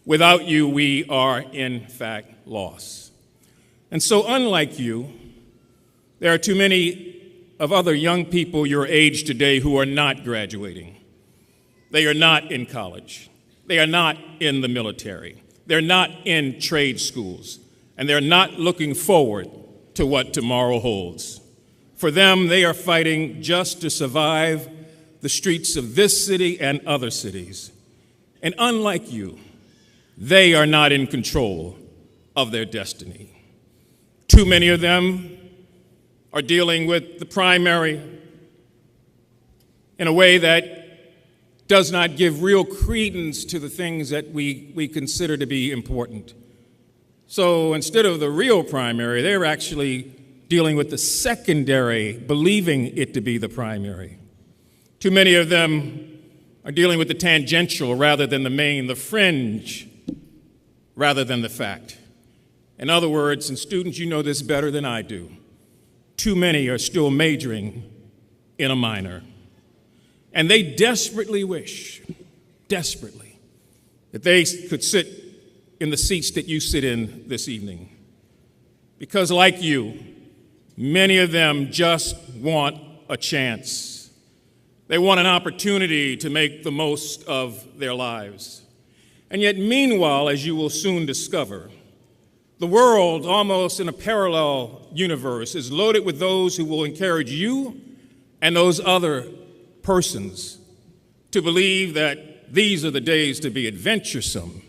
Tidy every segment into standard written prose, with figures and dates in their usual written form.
Without you, we are in fact lost. And so unlike you, there are too many of other young people your age today who are not graduating. They are not in college. They are not in the military. They're not in trade schools. And they're not looking forward to what tomorrow holds. For them, they are fighting just to survive the streets of this city and other cities. And unlike you, they are not in control of their destiny. Too many of them are dealing with the primary in a way that does not give real credence to the things that we consider to be important. So instead of the real primary, they're actually dealing with the secondary, believing it to be the primary. Too many of them are dealing with the tangential rather than the main, the fringe rather than the fact. In other words, and students, you know this better than I do, too many are still majoring in a minor. And they desperately wish, desperately, that they could sit in the seats that you sit in this evening. Because like you, many of them just want a chance. They want an opportunity to make the most of their lives. And yet, meanwhile, as you will soon discover, the world, almost in a parallel universe, is loaded with those who will encourage you and those other persons to believe that these are the days to be adventuresome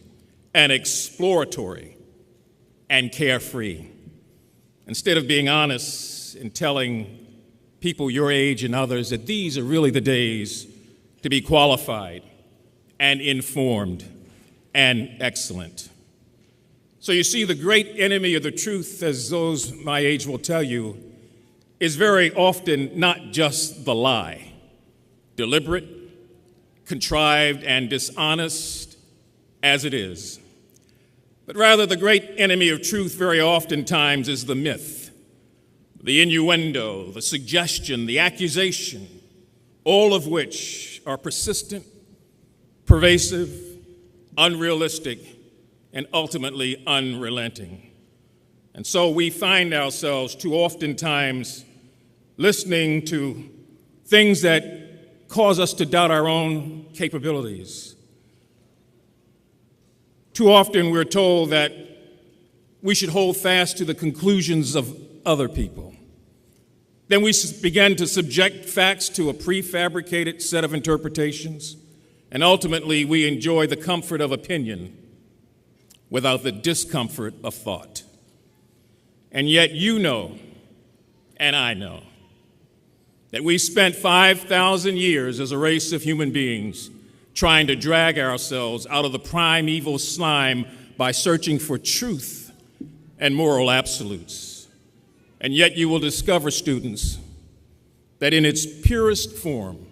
and exploratory and carefree. Instead of being honest and telling people your age and others that these are really the days to be qualified and informed and excellent. So you see, the great enemy of the truth, as those my age will tell you, is very often not just the lie, deliberate, contrived, and dishonest as it is, but rather the great enemy of truth very oftentimes is the myth, the innuendo, the suggestion, the accusation, all of which are persistent, pervasive, unrealistic, and ultimately unrelenting. And so we find ourselves too oftentimes listening to things that cause us to doubt our own capabilities. Too often we're told that we should hold fast to the conclusions of other people. Then we begin to subject facts to a prefabricated set of interpretations, and ultimately we enjoy the comfort of opinion without the discomfort of thought. And yet you know, and I know, that we spent 5,000 years as a race of human beings trying to drag ourselves out of the primeval slime by searching for truth and moral absolutes. And yet you will discover, students, that in its purest form,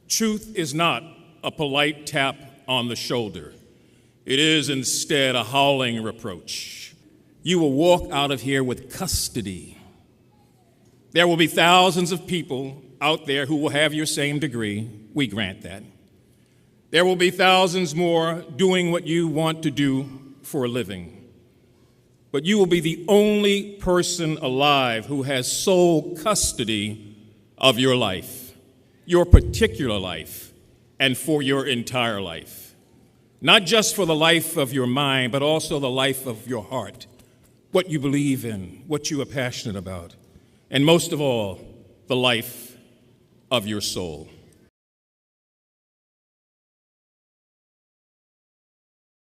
truth is not a polite tap on the shoulder. It is instead a howling reproach. You will walk out of here with custody. There will be thousands of people out there who will have your same degree. We grant that. There will be thousands more doing what you want to do for a living. But you will be the only person alive who has sole custody of your life, your particular life, and for your entire life. Not just for the life of your mind, but also the life of your heart, what you believe in, what you are passionate about, and most of all, the life of your soul.